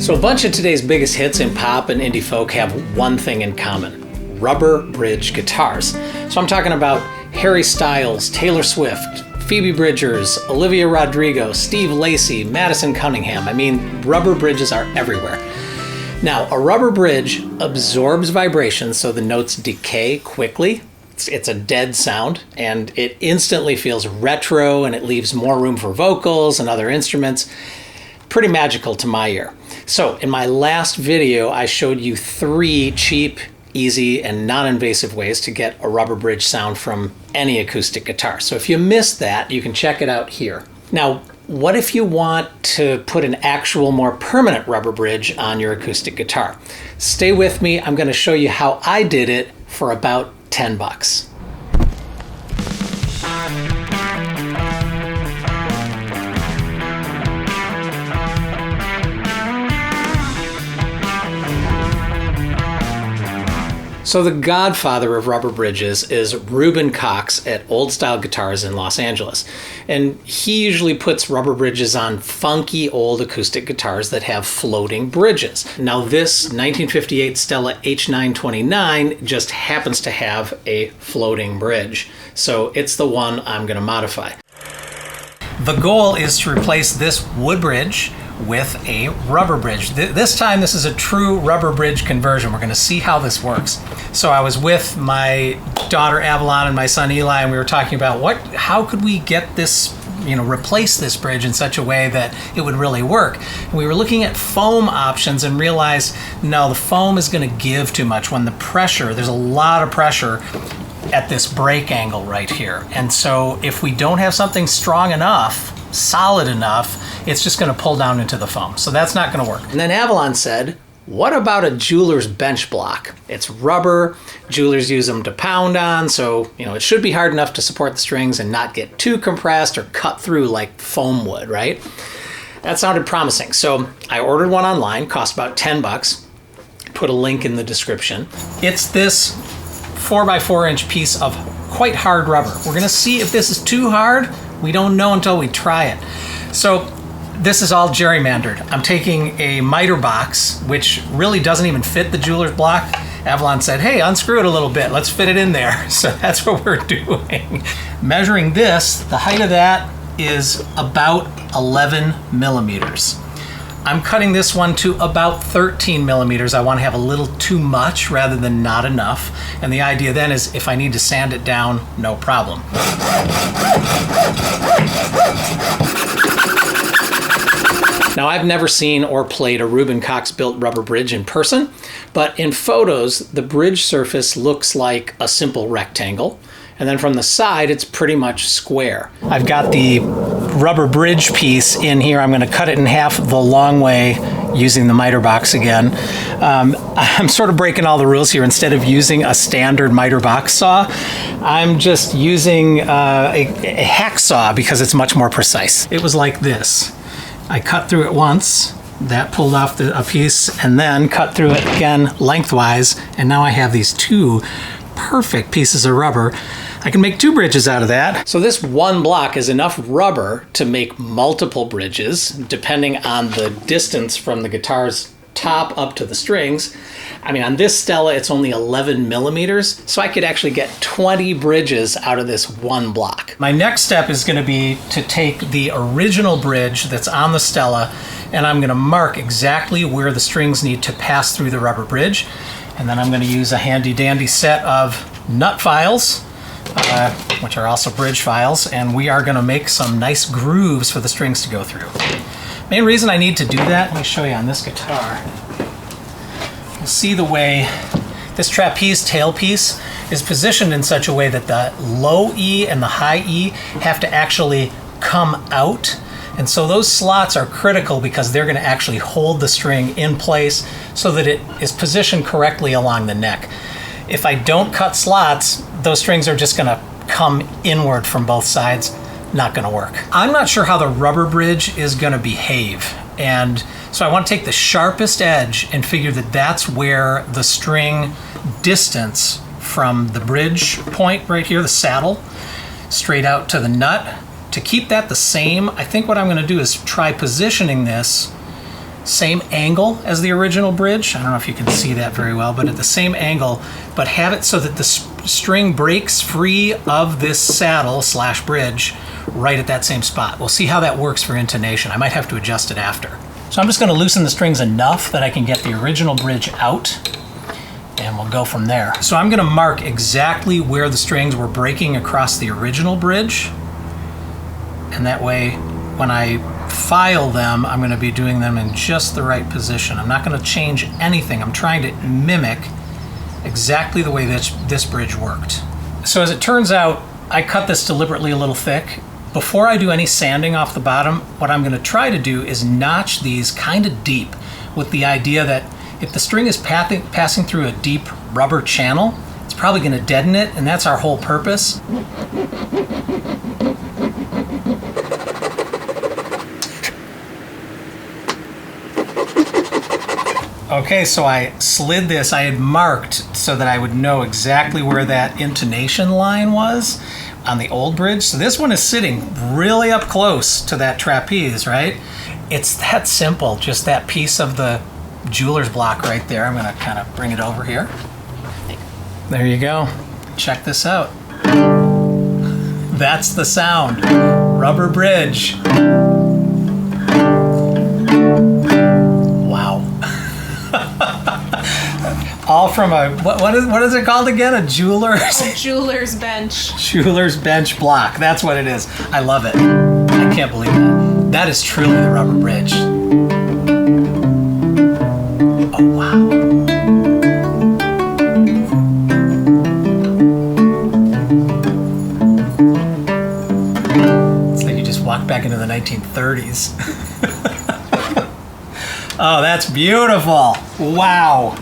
So a bunch of today's biggest hits in pop and indie folk have one thing in common: rubber bridge guitars. So I'm talking about Harry Styles, Taylor Swift, Phoebe Bridgers, Olivia Rodrigo, Steve Lacy, Madison Cunningham. I mean, rubber bridges are everywhere. Now, a rubber bridge absorbs vibrations so the notes decay quickly. It's a dead sound, and it instantly feels retro, and it leaves more room for vocals and other instruments. Pretty magical to my ear. So in my last video, I showed you 3 cheap, easy, and non-invasive ways to get a rubber bridge sound from any acoustic guitar. So if you missed that, you can check it out here. Now, what if you want to put an actual, more permanent rubber bridge on your acoustic guitar? Stay with me. I'm going to show you how I did it for about 10 bucks. So the godfather of rubber bridges is Reuben Cox at Old Style Guitars in Los Angeles. And he usually puts rubber bridges on funky old acoustic guitars that have floating bridges. Now this 1958 Stella H929 just happens to have a floating bridge. So it's the one I'm going to modify. The goal is to replace this wood bridge with a rubber bridge. This time this is a true rubber bridge conversion. We're going to see how this works. So I was with my daughter Avalon and my son Eli, and we were talking about how could we get this, replace this bridge in such a way that it would really work. And we were looking at foam options and realized, no, the foam is going to give too much when there's a lot of pressure at this break angle right here. And so if we don't have something strong enough, solid enough, it's just going to pull down into the foam. So that's not going to work. And then Avalon said, what about a jeweler's bench block? It's rubber. Jewelers use them to pound on, so it should be hard enough to support the strings and not get too compressed or cut through like foam would, right? That sounded promising. So I ordered one online, cost about 10 bucks. Put a link in the description. It's this 4x4 inch piece of quite hard rubber. We're going to see if this is too hard. We don't know until we try it. So this is all gerrymandered. I'm taking a miter box, which really doesn't even fit the jeweler's block. Avalon said, hey, unscrew it a little bit. Let's fit it in there. So that's what we're doing. Measuring this, the height of that is about 11 millimeters. I'm cutting this one to about 13 millimeters. I want to have a little too much rather than not enough. And the idea then is if I need to sand it down, no problem. Now, I've never seen or played a Reuben Cox built rubber bridge in person, but in photos, the bridge surface looks like a simple rectangle. And then from the side, it's pretty much square. I've got the rubber bridge piece in here. I'm going to cut it in half the long way using the miter box again. I'm sort of breaking all the rules here. Instead of using a standard miter box saw, I'm just using a hacksaw because it's much more precise. It was like this. I cut through it once, that pulled off a piece, and then cut through it again lengthwise, and now I have these 2 perfect pieces of rubber. I can make 2 bridges out of that. So this one block is enough rubber to make multiple bridges, depending on the distance from the guitar's top up to the strings. I mean, on this Stella, it's only 11 millimeters, so I could actually get 20 bridges out of this one block. My next step is going to be to take the original bridge that's on the Stella, and I'm going to mark exactly where the strings need to pass through the rubber bridge. And then I'm going to use a handy dandy set of nut files, which are also bridge files, and we are going to make some nice grooves for the strings to go through. Main reason I need to do that, let me show you on this guitar. You'll see the way this trapeze tailpiece is positioned in such a way that the low E and the high E have to actually come out. And so those slots are critical because they're going to actually hold the string in place so that it is positioned correctly along the neck. If I don't cut slots, those strings are just going to come inward from both sides. Not going to work. I'm not sure how the rubber bridge is going to behave. And so I want to take the sharpest edge and figure that that's where the string distance from the bridge point right here, the saddle, straight out to the nut. To keep that the same, I think what I'm going to do is try positioning this same angle as the original bridge. I don't know if you can see that very well, but at the same angle, but have it so that the string breaks free of this saddle / bridge right at that same spot. We'll see how that works for intonation. I might have to adjust it after. So I'm just going to loosen the strings enough that I can get the original bridge out, and we'll go from there. So I'm going to mark exactly where the strings were breaking across the original bridge, and that way when I file them, I'm going to be doing them in just the right position. I'm not going to change anything. I'm trying to mimic exactly the way this bridge worked. So as it turns out, I cut this deliberately a little thick. Before I do any sanding off the bottom, what I'm going to try to do is notch these kind of deep, with the idea that if the string is passing through a deep rubber channel, it's probably going to deaden it, and that's our whole purpose. Okay, so I slid this. I had marked so that I would know exactly where that intonation line was on the old bridge. So this one is sitting really up close to that trapeze, right? It's that simple, just that piece of the jeweler's block right there. I'm gonna kind of bring it over here. There you go. Check this out. That's the sound. Rubber bridge. Wow. All from a, what is it called again? A jeweler's? A jeweler's bench. Jeweler's bench block. That's what it is. I love it. I can't believe that. That is truly the rubber bridge. Oh, wow. It's like you just walked back into the 1930s. Oh, that's beautiful. Wow.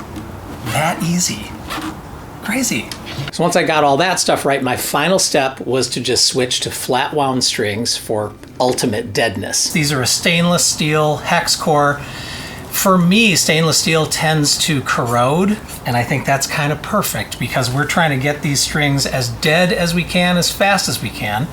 That easy. Crazy. So once I got all that stuff right, my final step was to just switch to flat wound strings for ultimate deadness. These are a stainless steel hex core. For me, stainless steel tends to corrode, and I think that's kind of perfect because we're trying to get these strings as dead as we can, as fast as we can.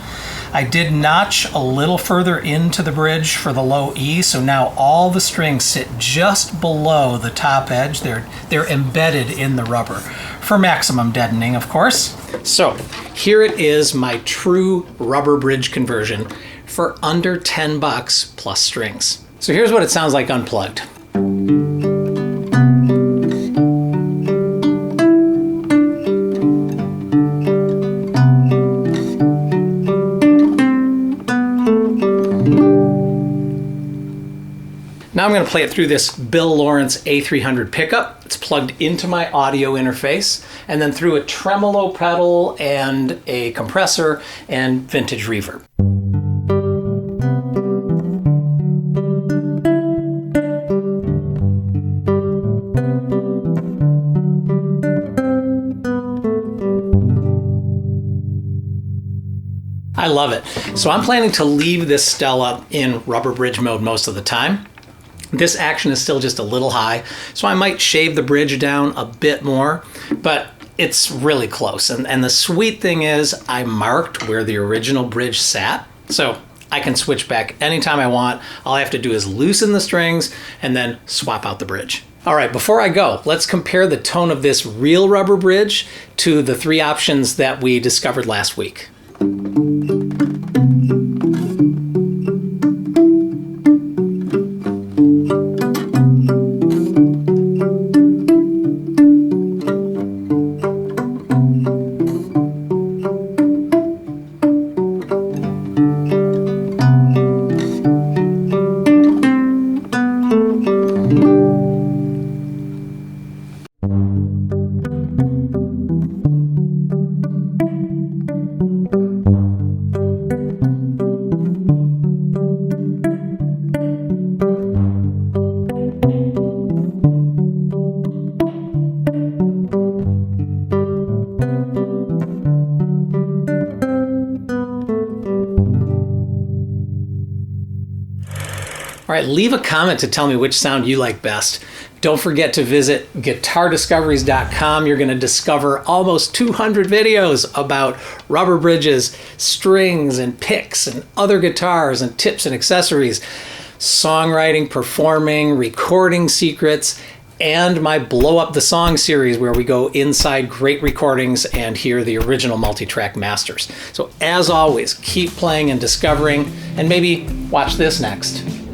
I did notch a little further into the bridge for the low E, so now all the strings sit just below the top edge. They're embedded in the rubber for maximum deadening, of course. So here it is, my true rubber bridge conversion for under 10 bucks plus strings. So here's what it sounds like unplugged. Now I'm going to play it through this Bill Lawrence A300 pickup. It's plugged into my audio interface, and then through a tremolo pedal and a compressor and vintage reverb. I love it. So I'm planning to leave this Stella in rubber bridge mode most of the time. This action is still just a little high, so I might shave the bridge down a bit more, but it's really close. And the sweet thing is I marked where the original bridge sat, so I can switch back anytime I want. All I have to do is loosen the strings and then swap out the bridge. All right, before I go, let's compare the tone of this real rubber bridge to the 3 options that we discovered last week. All right, leave a comment to tell me which sound you like best. Don't forget to visit guitardiscoveries.com. You're going to discover almost 200 videos about rubber bridges, strings, and picks, and other guitars, and tips and accessories. songwriting, performing, recording secrets, and my Blow Up the Song series where we go inside great recordings and hear the original multi-track masters. So as always, keep playing and discovering, and maybe watch this next.